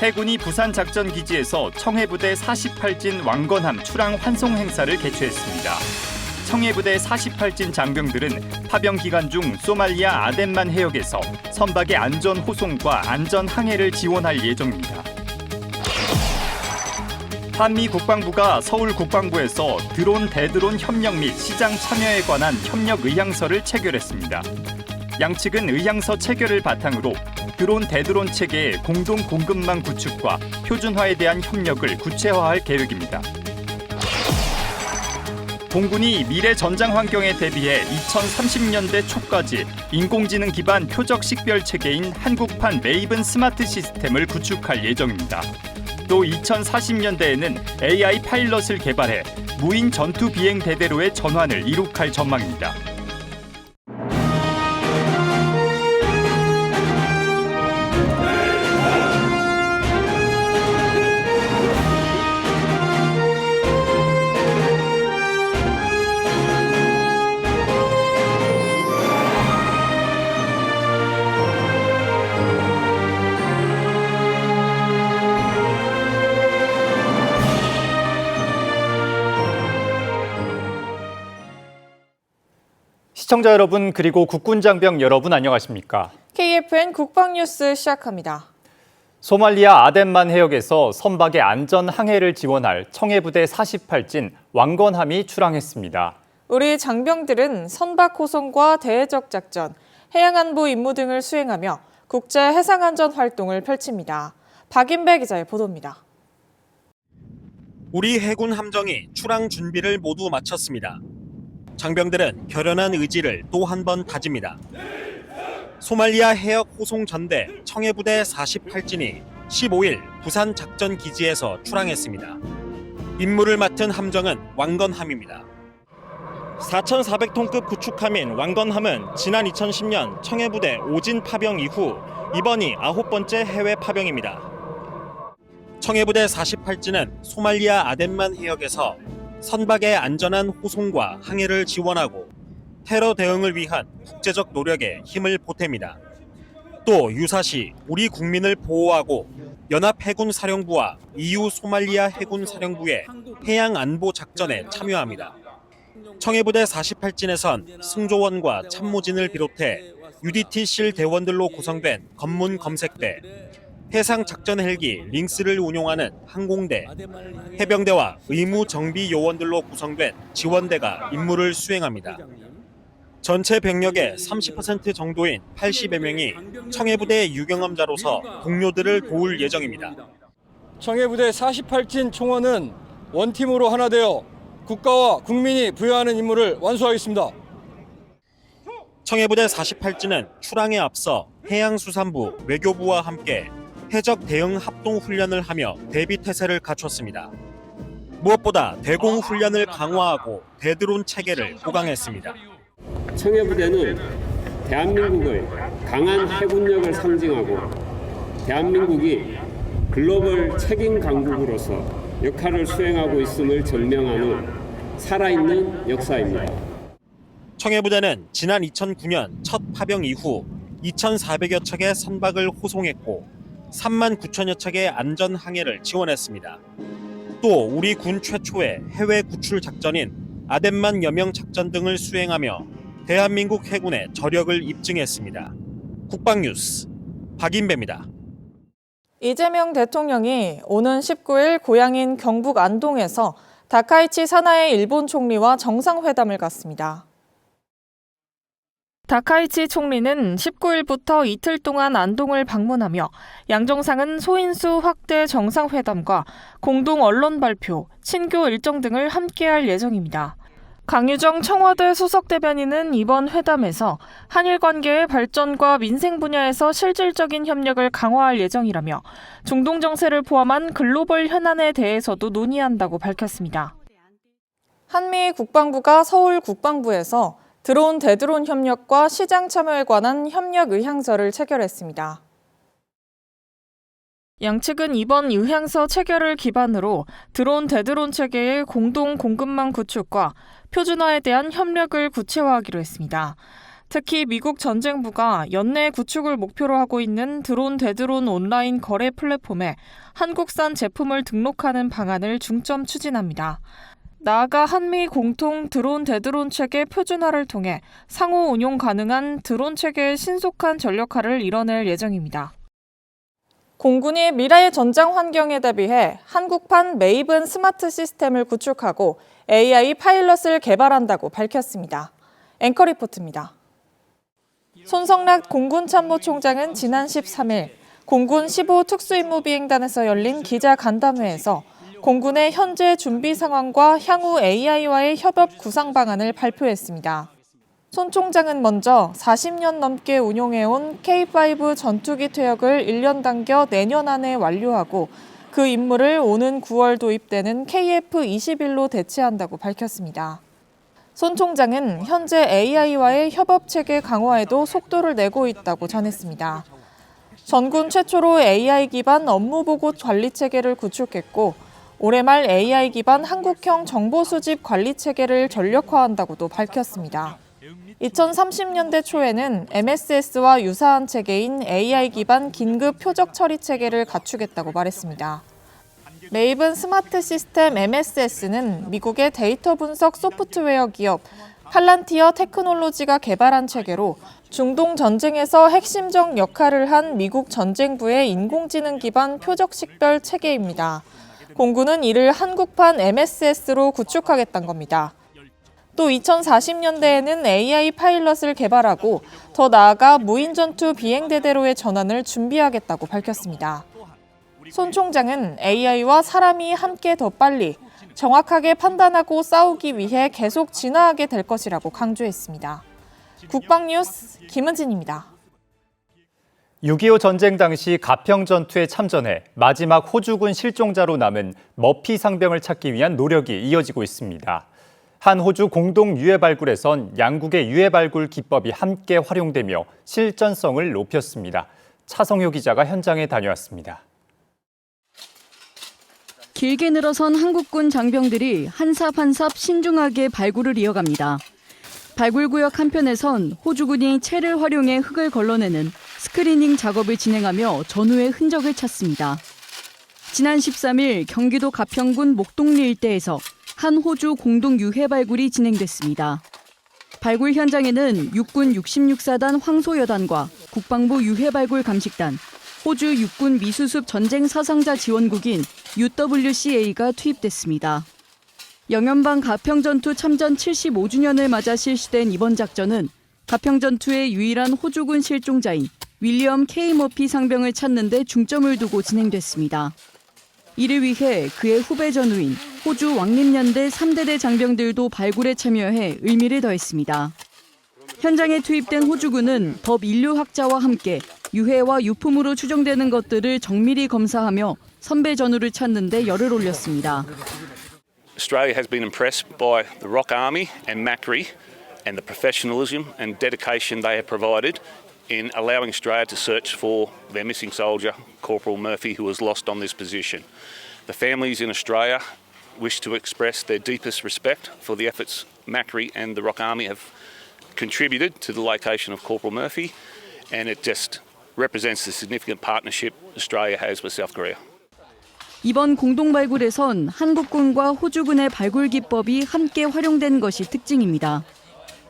해군이 부산작전기지에서 청해부대 48진 왕건함 출항 환송 행사를 개최했습니다. 청해부대 48진 장병들은 파병 기간 중 소말리아 아덴만 해역에서 선박의 안전 호송과 안전 항해를 지원할 예정입니다. 한미 국방부가 서울 국방부에서 드론 대드론 협력 및 시장 참여에 관한 협력 의향서를 체결했습니다. 양측은 의향서 체결을 바탕으로 드론 대드론 체계의 공동 공급망 구축과 표준화에 대한 협력을 구체화할 계획입니다. 공군이 미래 전장 환경에 대비해 2030년대 초까지 인공지능 기반 표적 식별 체계인 한국판 레이븐 스마트 시스템을 구축할 예정입니다. 또 2040년대에는 AI 파일럿을 개발해 무인 전투 비행 대대로의 전환을 이룩할 전망입니다. 시청자 여러분 그리고 국군 장병 여러분 안녕하십니까? KFN 국방뉴스 시작합니다. 소말리아 아덴만 해역에서 선박의 안전 항해를 지원할 청해부대 48진 왕건함이 출항했습니다. 우리 장병들은 선박 호송과 대해적 작전, 해양안보 임무 등을 수행하며 국제 해상안전 활동을 펼칩니다. 박인배 기자의 보도입니다. 우리 해군 함정이 출항 준비를 모두 마쳤습니다. 장병들은 결연한 의지를 또 한 번 다집니다. 소말리아 해역 호송 전대 청해부대 48진이 15일 부산 작전 기지에서 출항했습니다. 임무를 맡은 함정은 왕건함입니다. 4,400톤급 구축함인 왕건함은 지난 2010년 청해부대 오진 파병 이후 이번이 9번째 해외 파병입니다. 청해부대 48진은 소말리아 아덴만 해역에서 선박의 안전한 호송과 항해를 지원하고 테러 대응을 위한 국제적 노력에 힘을 보탭니다. 또 유사시 우리 국민을 보호하고 연합해군사령부와 EU 소말리아 해군사령부의 해양안보 작전에 참여합니다. 청해부대 48진에선 승조원과 참모진을 비롯해 UDT-실 대원들로 구성된 검문 검색대, 해상작전 헬기 링스를 운용하는 항공대, 해병대와 의무 정비 요원들로 구성된 지원대가 임무를 수행합니다. 전체 병력의 30% 정도인 80여 명이 청해부대 유경험자로서 동료들을 도울 예정입니다. 청해부대 48진 총원은 원팀으로 하나 되어 국가와 국민이 부여하는 임무를 완수하겠습니다. 청해부대 48진은 출항에 앞서 해양수산부, 외교부와 함께 해적 대응 합동 훈련을 하며 대비 태세를 갖췄습니다. 무엇보다 대공 훈련을 강화하고 대드론 체계를 보강했습니다. 청해부대는 대한민국의 강한 해군력을 상징하고 대한민국이 글로벌 책임 강국으로서 역할을 수행하고 있음을 증명하는 살아있는 역사입니다. 청해부대는 지난 2009년 첫 파병 이후 2,400여 척의 선박을 호송했고 3만 9천여 척의 안전 항해를 지원했습니다. 또 우리 군 최초의 해외 구출 작전인 아덴만 여명 작전 등을 수행하며 대한민국 해군의 저력을 입증했습니다. 국방뉴스 박인배입니다. 이재명 대통령이 오는 19일 고향인 경북 안동에서 다카이치 사나이 일본 총리와 정상회담을 갖습니다. 다카이치 총리는 19일부터 이틀 동안 안동을 방문하며 양 정상은 소인수 확대 정상회담과 공동 언론 발표, 친교 일정 등을 함께할 예정입니다. 강유정 청와대 수석대변인은 이번 회담에서 한일 관계의 발전과 민생 분야에서 실질적인 협력을 강화할 예정이라며 중동 정세를 포함한 글로벌 현안에 대해서도 논의한다고 밝혔습니다. 한미 국방부가 서울 국방부에서 드론 대드론 협력과 시장 참여에 관한 협력 의향서를 체결했습니다. 양측은 이번 의향서 체결을 기반으로 드론 대드론 체계의 공동 공급망 구축과 표준화에 대한 협력을 구체화하기로 했습니다. 특히 미국 전쟁부가 연내 구축을 목표로 하고 있는 드론 대드론 온라인 거래 플랫폼에 한국산 제품을 등록하는 방안을 중점 추진합니다. 나아가 한미 공통 드론 대드론 체계 표준화를 통해 상호 운용 가능한 드론 체계의 신속한 전력화를 이뤄낼 예정입니다. 공군이 미래의 전장 환경에 대비해 한국판 메이븐 스마트 시스템을 구축하고 AI 파일럿을 개발한다고 밝혔습니다. 앵커 리포트입니다. 손성락 공군참모총장은 지난 13일 공군 15 특수임무비행단에서 열린 기자 간담회에서 공군의 현재 준비 상황과 향후 AI와의 협업 구상 방안을 발표했습니다. 손 총장은 먼저 40년 넘게 운용해온 K5 전투기 퇴역을 1년 당겨 내년 안에 완료하고 그 임무를 오는 9월 도입되는 KF-21로 대체한다고 밝혔습니다. 손 총장은 현재 AI와의 협업 체계 강화에도 속도를 내고 있다고 전했습니다. 전군 최초로 AI 기반 업무 보고 관리 체계를 구축했고 올해 말 AI 기반 한국형 정보 수집 관리 체계를 전력화한다고도 밝혔습니다. 2030년대 초에는 MSS와 유사한 체계인 AI 기반 긴급 표적 처리 체계를 갖추겠다고 말했습니다. 메이븐 스마트 시스템 MSS는 미국의 데이터 분석 소프트웨어 기업 팔란티어 테크놀로지가 개발한 체계로 중동 전쟁에서 핵심적 역할을 한 미국 전쟁부의 인공지능 기반 표적 식별 체계입니다. 공군은 이를 한국판 MSS로 구축하겠다는 겁니다. 또 2040년대에는 AI 파일럿을 개발하고 더 나아가 무인전투 비행대대로의 전환을 준비하겠다고 밝혔습니다. 손 총장은 AI와 사람이 함께 더 빨리, 정확하게 판단하고 싸우기 위해 계속 진화하게 될 것이라고 강조했습니다. 국방뉴스 김은진입니다. 6.25 전쟁 당시 가평 전투에 참전해 마지막 호주군 실종자로 남은 머피 상병을 찾기 위한 노력이 이어지고 있습니다. 한 호주 공동 유해 발굴에선 양국의 유해 발굴 기법이 함께 활용되며 실전성을 높였습니다. 차성효 기자가 현장에 다녀왔습니다. 길게 늘어선 한국군 장병들이 한 삽 한 삽 신중하게 발굴을 이어갑니다. 발굴구역 한편에선 호주군이 채를 활용해 흙을 걸러내는 스크리닝 작업을 진행하며 전후의 흔적을 찾습니다. 지난 13일 경기도 가평군 목동리 일대에서 한 호주 공동 유해 발굴이 진행됐습니다. 발굴 현장에는 육군 66사단 황소여단과 국방부 유해 발굴 감식단, 호주 육군 미수습 전쟁 사상자 지원국인 UWCA가 투입됐습니다. 영연방 가평전투 참전 75주년을 맞아 실시된 이번 작전은 가평전투의 유일한 호주군 실종자인 윌리엄 K. 머피 상병을 찾는 데 중점을 두고 진행됐습니다. 이를 위해 그의 후배 전우인 호주 왕립연대 3대대 장병들도 발굴에 참여해 의미를 더했습니다. 현장에 투입된 호주군은 법 인류학자와 함께 유해와 유품으로 추정되는 것들을 정밀히 검사하며 선배 전우를 찾는 데 열을 올렸습니다. Australia has been impressed by the Rock Army and Macquarie and the professionalism and dedication they have provided in allowing Australia to search for their missing soldier, Corporal Murphy, who was lost on this position. The families in Australia wish to express their deepest respect for the efforts Macquarie and the Rock Army have contributed to the location of Corporal Murphy, and it just represents the significant partnership Australia has with South Korea. 이번 공동 발굴에선 한국군과 호주군의 발굴 기법이 함께 활용된 것이 특징입니다.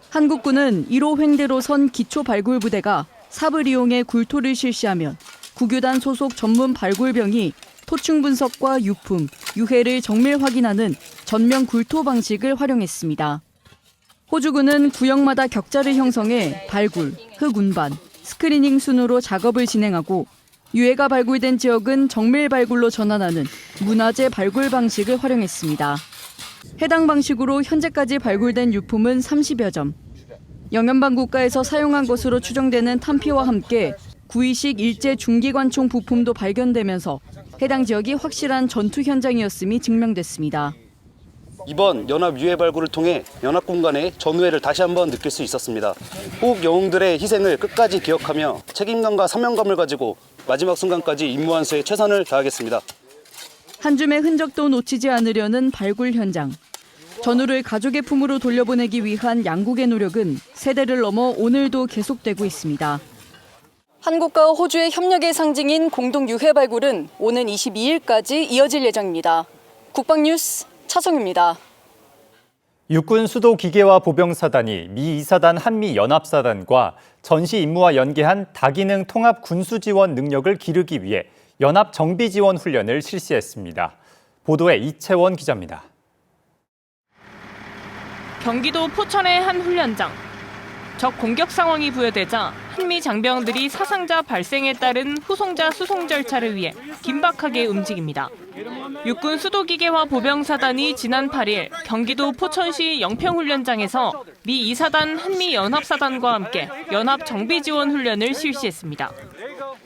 한국군은 1호 횡대로선 기초 발굴 부대가 삽을 이용해 굴토를 실시하면 구교단 소속 전문 발굴병이 토충 분석과 유품, 유해를 정밀 확인하는 전면 굴토 방식을 활용했습니다. 호주군은 구역마다 격자를 형성해 발굴, 흙 운반, 스크리닝 순으로 작업을 진행하고 유해가 발굴된 지역은 정밀 발굴로 전환하는 문화재 발굴 방식을 활용했습니다. 해당 방식으로 현재까지 발굴된 유품은 30여 점. 영연방 국가에서 사용한 것으로 추정되는 탄피와 함께 구이식 일제 중기관총 부품도 발견되면서 해당 지역이 확실한 전투 현장이었음이 증명됐습니다. 이번 연합 유해 발굴을 통해 연합군 간의 전우회를 다시 한번 느낄 수 있었습니다. 호국 영웅들의 희생을 끝까지 기억하며 책임감과 사명감을 가지고 마지막 순간까지 임무 완수에 최선을 다하겠습니다. 한 줌의 흔적도 놓치지 않으려는 발굴 현장. 전우를 가족의 품으로 돌려보내기 위한 양국의 노력은 세대를 넘어 오늘도 계속되고 있습니다. 한국과 호주의 협력의 상징인 공동 유해 발굴은 오는 22일까지 이어질 예정입니다. 국방뉴스 차성입니다. 육군 수도 기계화 보병사단이 미 2사단 한미연합사단과 전시 임무와 연계한 다기능 통합 군수 지원 능력을 기르기 위해 연합 정비 지원 훈련을 실시했습니다. 보도에 이채원 기자입니다. 경기도 포천의 한 훈련장. 적 공격 상황이 부여되자 한미 장병들이 사상자 발생에 따른 후송자 수송 절차를 위해 긴박하게 움직입니다. 육군 수도기계화 보병사단이 지난 8일 경기도 포천시 영평훈련장에서 미 2사단 한미연합사단과 함께 연합 정비지원 훈련을 실시했습니다.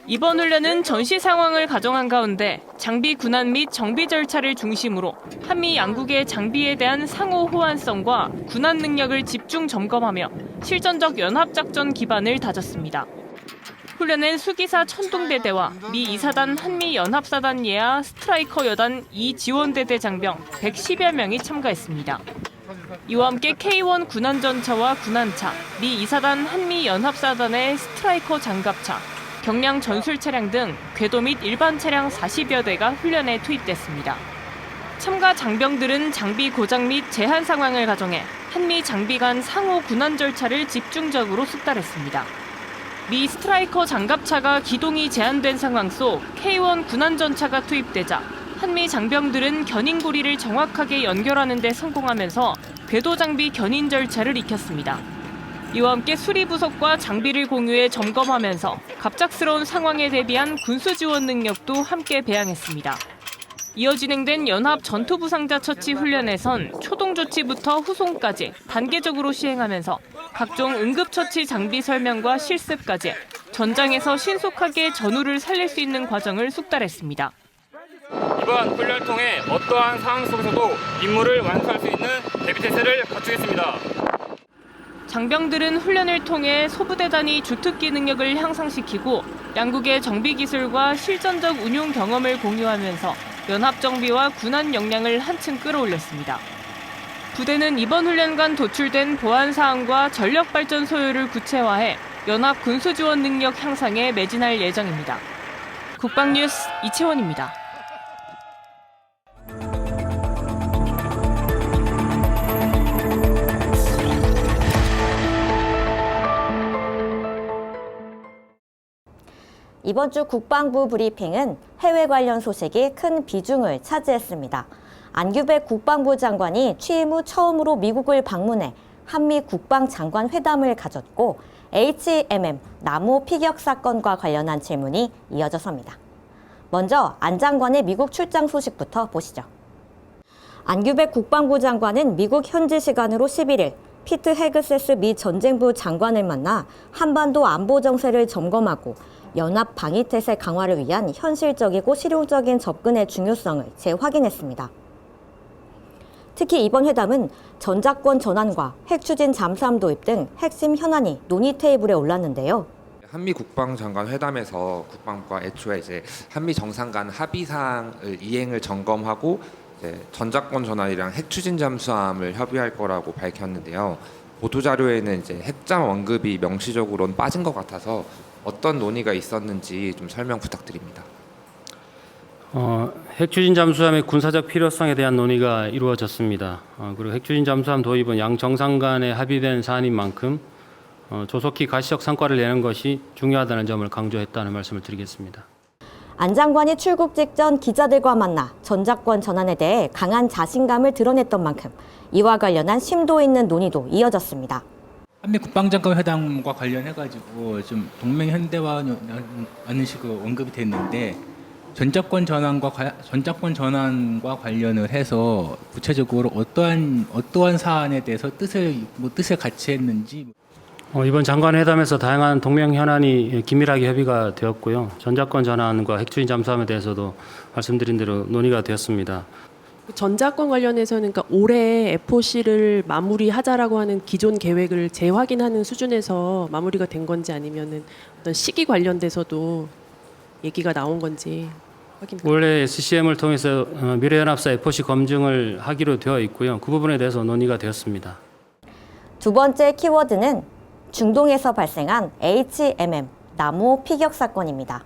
이번 훈련은 전시 상황을 가정한 가운데 장비 군안 및 정비 절차를 중심으로 한미 양국의 장비에 대한 상호 호환성과 군안 능력을 집중 점검하며 실전적 연합작전 기반을 다졌습니다. 훈련엔 수기사 천둥대대와 미 2사단 한미연합사단 예하 스트라이커 여단 2지원대대 장병 110여 명이 참가했습니다. 이와 함께 K1 군안전차와 군안차, 미 2사단 한미연합사단의 스트라이커 장갑차, 경량 전술 차량 등 궤도 및 일반 차량 40여 대가 훈련에 투입됐습니다. 참가 장병들은 장비 고장 및 제한 상황을 가정해 한미 장비 간 상호 군안 절차를 집중적으로 숙달했습니다. 미 스트라이커 장갑차가 기동이 제한된 상황 속 K1 군안전차가 투입되자 한미 장병들은 견인고리를 정확하게 연결하는 데 성공하면서 궤도 장비 견인 절차를 익혔습니다. 이와 함께 수리 부속과 장비를 공유해 점검하면서 갑작스러운 상황에 대비한 군수 지원 능력도 함께 배양했습니다. 이어 진행된 연합 전투부상자 처치 훈련에선 초동 조치부터 후송까지 단계적으로 시행하면서 각종 응급처치 장비 설명과 실습까지 전장에서 신속하게 전우를 살릴 수 있는 과정을 숙달했습니다. 이번 훈련을 통해 어떠한 상황 속에서도 임무를 완수할 수 있는 대비태세를 갖추겠습니다. 장병들은 훈련을 통해 소부대 단위 주특기 능력을 향상시키고 양국의 정비 기술과 실전적 운용 경험을 공유하면서 연합 정비와 군안 역량을 한층 끌어올렸습니다. 부대는 이번 훈련간 도출된 보안 사항과 전력 발전 소요를 구체화해 연합 군수 지원 능력 향상에 매진할 예정입니다. 국방뉴스 이채원입니다. 이번 주 국방부 브리핑은 해외 관련 소식이 큰 비중을 차지했습니다. 안규백 국방부 장관이 취임 후 처음으로 미국을 방문해 한미 국방장관 회담을 가졌고 HMM 남호 피격 사건과 관련한 질문이 이어져섭니다. 먼저 안 장관의 미국 출장 소식부터 보시죠. 안규백 국방부 장관은 미국 현지 시간으로 11일 피트 헤그세스 미 전쟁부 장관을 만나 한반도 안보 정세를 점검하고 연합 방위태세 강화를 위한 현실적이고 실용적인 접근의 중요성을 재확인했습니다. 특히 이번 회담은 전작권 전환과 핵추진 잠수함 도입 등 핵심 현안이 논의 테이블에 올랐는데요. 한미 국방장관 회담에서 국방부가 애초에 이제 한미 정상 간 합의사항을 이행을 점검하고 전작권 전환이랑 핵추진 잠수함을 협의할 거라고 밝혔는데요. 보도자료에는 이제 핵잠 언급이 명시적으로는 빠진 것 같아서 어떤 논의가 있었는지 좀 설명 부탁드립니다. 핵추진 잠수함의 군사적 필요성에 대한 논의가 이루어졌습니다. 그리고 핵추진 잠수함 도입은 양 정상 간에 합의된 사안인 만큼 조속히 가시적 성과를 내는 것이 중요하다는 점을 강조했다는 말씀을 드리겠습니다. 안 장관이 출국 직전 기자들과 만나 전작권 전환에 대해 강한 자신감을 드러냈던 만큼 이와 관련한 심도 있는 논의도 이어졌습니다. 한미 국방장관 회담과 관련해가지고 좀 동맹 현대화하는 식으로 언급이 됐는데 전작권 전환과 관련을 해서 구체적으로 어떠한 사안에 대해서 뜻을 같이 했는지. 이번 장관회담에서 다양한 동맹 현안이 긴밀하게 협의가 되었고요. 전작권 전환과 핵추진 잠수함에 대해서도 말씀드린 대로 논의가 되었습니다. 전작권 관련해서는 그러니까 올해 FOC를 마무리하자라고 하는 기존 계획을 재확인하는 수준에서 마무리가 된 건지 아니면은 어떤 시기 관련돼서도 얘기가 나온 건지 원래 SCM을 통해서 미래연합사 FOC 검증을 하기로 되어 있고요. 그 부분에 대해서 논의가 되었습니다. 두 번째 키워드는 중동에서 발생한 HMM 나무 피격 사건입니다.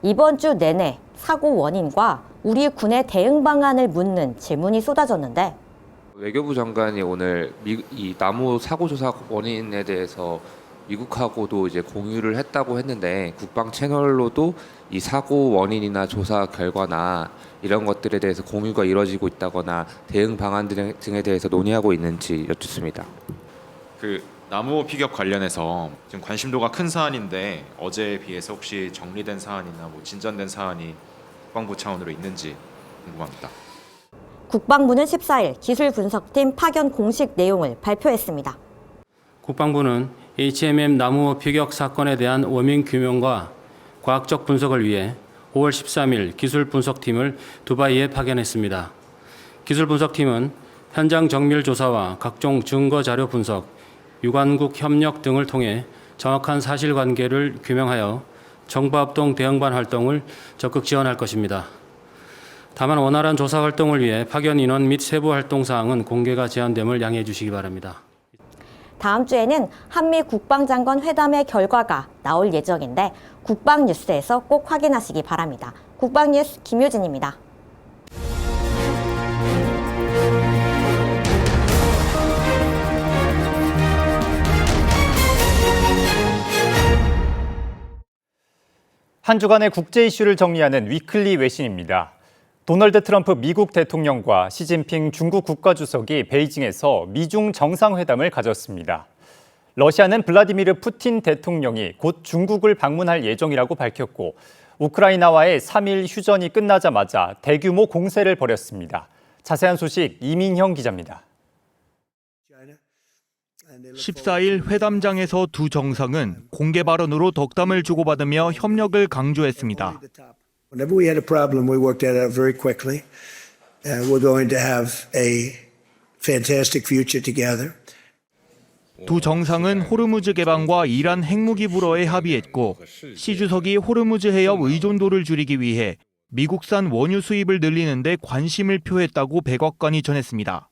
이번 주 내내 사고 원인과 우리 군의 대응 방안을 묻는 질문이 쏟아졌는데 외교부 장관이 오늘 이 나무 사고 조사 원인에 대해서 미국하고도 이제 공유를 했다고 했는데 국방 채널로도 이 사고 원인이나 조사 결과나 이런 것들에 대해서 공유가 이루어지고 있다거나 대응 방안 등에 대해서 논의하고 있는지 여쭙습니다. 그 나무 피격 관련해서 지금 관심도가 큰 사안인데 어제에 비해서 혹시 정리된 사안이나 뭐 진전된 사안이 국방부 차원으로 있는지 궁금합니다. 국방부는 14일 기술분석팀 파견 공식 내용을 발표했습니다. 국방부는 HMM 나무 피격 사건에 대한 원인 규명과 과학적 분석을 위해 5월 13일 기술분석팀을 두바이에 파견했습니다. 기술분석팀은 현장 정밀 조사와 각종 증거 자료 분석, 유관국 협력 등을 통해 정확한 사실관계를 규명하여 정보합동 대응반 활동을 적극 지원할 것입니다. 다만 원활한 조사 활동을 위해 파견 인원 및 세부 활동 사항은 공개가 제한됨을 양해해 주시기 바랍니다. 다음 주에는 한미 국방장관 회담의 결과가 나올 예정인데 국방뉴스에서 꼭 확인하시기 바랍니다. 국방뉴스 김효진입니다. 한 주간의 국제 이슈를 정리하는 위클리 외신입니다. 도널드 트럼프 미국 대통령과 시진핑 중국 국가주석이 베이징에서 미중 정상회담을 가졌습니다. 러시아는 블라디미르 푸틴 대통령이 곧 중국을 방문할 예정이라고 밝혔고 우크라이나와의 3일 휴전이 끝나자마자 대규모 공세를 벌였습니다. 자세한 소식 이민형 기자입니다. 14일 회담장에서 두 정상은 공개 발언으로 덕담을 주고받으며 협력을 강조했습니다. Whenever we had a problem, we worked that out very quickly. We're going to have a fantastic future together. 두 정상은 호르무즈 개방과 이란 핵무기 불허에 합의했고 시 주석이 호르무즈 해협 의존도를 줄이기 위해 미국산 원유 수입을 늘리는 데 관심을 표했다고 백악관이 전했습니다.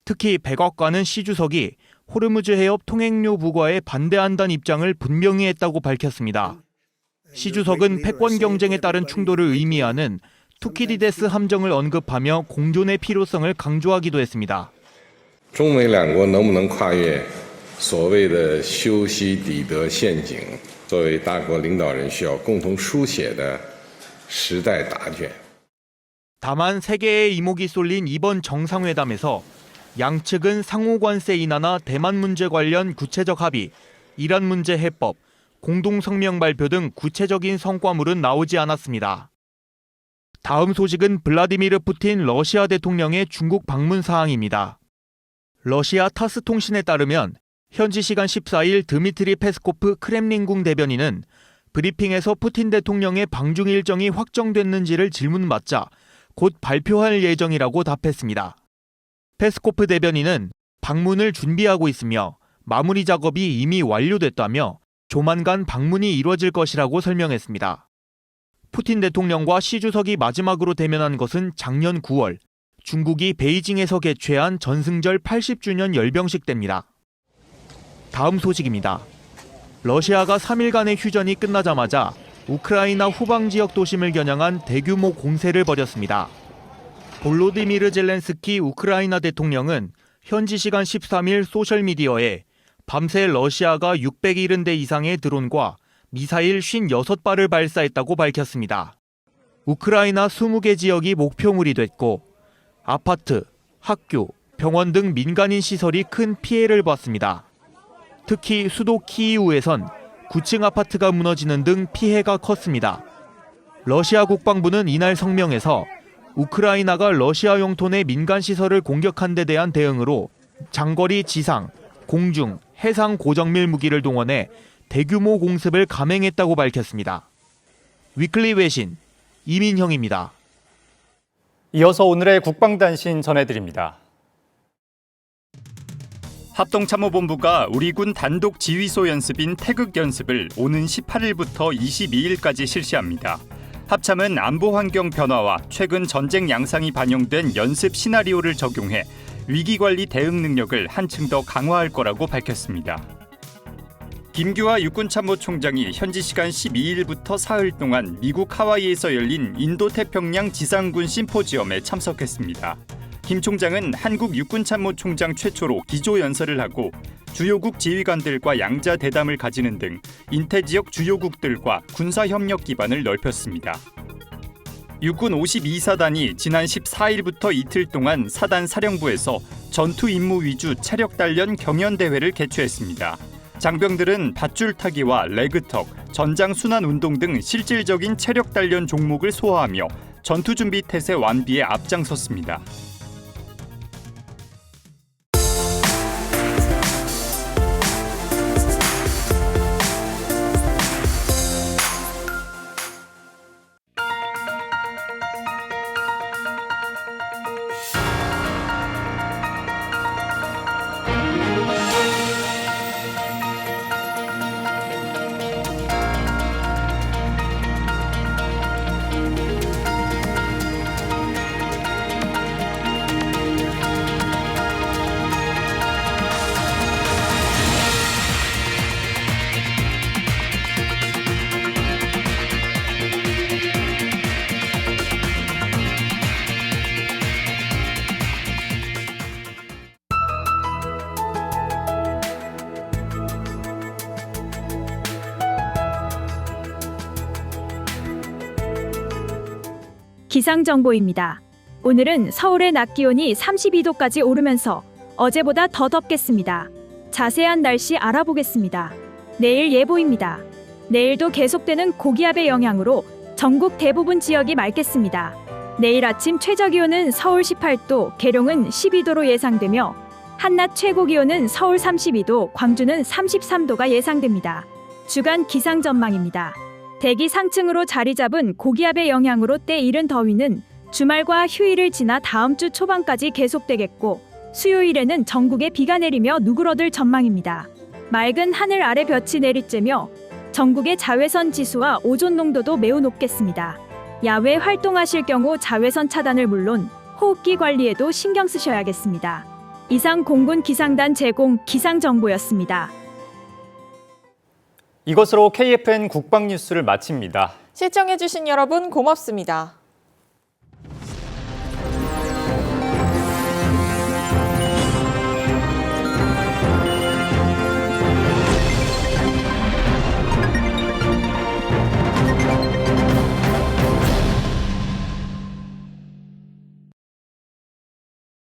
특히 백악관은 시 주석이 호르무즈 해협 통행료 부과에 반대한다는 입장을 분명히 했다고 밝혔습니다. 시 주석은 패권 경쟁에 따른 충돌을 의미하는 투키디데스 함정을 언급하며 공존의 필요성을 강조하기도 했습니다. 中美两国能不能跨越所谓的修昔底德陷阱，作为大国领导人需要共同书写的时代答卷。 다만 세계의 이목이 쏠린 이번 정상회담에서 양측은 상호 관세 인하나 대만 문제 관련 구체적 합의, 이란 문제 해법, 공동 성명 발표 등 구체적인 성과물은 나오지 않았습니다. 다음 소식은 블라디미르 푸틴 러시아 대통령의 중국 방문 사항입니다. 러시아 타스 통신에 따르면 현지 시간 14일 드미트리 페스코프 크렘린궁 대변인은 브리핑에서 푸틴 대통령의 방중 일정이 확정됐는지를 질문받자 곧 발표할 예정이라고 답했습니다. 페스코프 대변인은 방문을 준비하고 있으며 마무리 작업이 이미 완료됐다며 조만간 방문이 이루어질 것이라고 설명했습니다. 푸틴 대통령과 시 주석이 마지막으로 대면한 것은 작년 9월 중국이 베이징에서 개최한 전승절 80주년 열병식 때입니다. 다음 소식입니다. 러시아가 3일간의 휴전이 끝나자마자 우크라이나 후방 지역 도심을 겨냥한 대규모 공세를 벌였습니다. 볼로디미르 젤렌스키 우크라이나 대통령은 현지 시간 13일 소셜미디어에 밤새 러시아가 670대 이상의 드론과 미사일 56발을 발사했다고 밝혔습니다. 우크라이나 20개 지역이 목표물이 됐고 아파트, 학교, 병원 등 민간인 시설이 큰 피해를 봤습니다. 특히 수도 키이우에선 9층 아파트가 무너지는 등 피해가 컸습니다. 러시아 국방부는 이날 성명에서 우크라이나가 러시아 영토 내 민간 시설을 공격한 데 대한 대응으로 장거리 지상, 공중, 해상 고정밀 무기를 동원해 대규모 공습을 감행했다고 밝혔습니다. 위클리 외신 이민형입니다. 이어서 오늘의 국방단신 전해드립니다. 합동참모본부가 우리 군 단독 지휘소 연습인 태극 연습을 오는 18일부터 22일까지 실시합니다. 합참은 안보 환경 변화와 최근 전쟁 양상이 반영된 연습 시나리오를 적용해 위기관리 대응 능력을 한층 더 강화할 거라고 밝혔습니다. 김규하 육군참모총장이 현지 시간 12일부터 사흘 동안 미국 하와이에서 열린 인도태평양 지상군 심포지엄에 참석했습니다. 김 총장은 한국 육군참모총장 최초로 기조연설을 하고 주요국 지휘관들과 양자 대담을 가지는 등 인태지역 주요국들과 군사협력 기반을 넓혔습니다. 육군 52사단이 지난 14일부터 이틀 동안 사단 사령부에서 전투 임무 위주 체력 단련 경연대회를 개최했습니다. 장병들은 밧줄 타기와 레그턱, 전장 순환 운동 등 실질적인 체력 단련 종목을 소화하며 전투 준비 태세 완비에 앞장섰습니다. 기상정보입니다. 오늘은 서울의 낮 기온이 32도까지 오르면서 어제보다 더 덥겠습니다. 자세한 날씨 알아보겠습니다. 내일 예보입니다. 내일도 계속되는 고기압의 영향으로 전국 대부분 지역이 맑겠습니다. 내일 아침 최저기온은 서울 18도, 계룡은 12도로 예상되며 한낮 최고기온은 서울 32도, 광주는 33도가 예상됩니다. 주간 기상 전망입니다. 대기 상층으로 자리 잡은 고기압의 영향으로 때이른 더위는 주말과 휴일을 지나 다음 주 초반까지 계속되겠고 수요일에는 전국에 비가 내리며 누그러들 전망입니다. 맑은 하늘 아래 볕이 내리쬐며 전국의 자외선 지수와 오존 농도도 매우 높겠습니다. 야외 활동하실 경우 자외선 차단을 물론 호흡기 관리에도 신경 쓰셔야겠습니다. 이상 공군 기상단 제공 기상정보였습니다. 이것으로 KFN 국방뉴스를 마칩니다. 시청해주신 여러분 고맙습니다.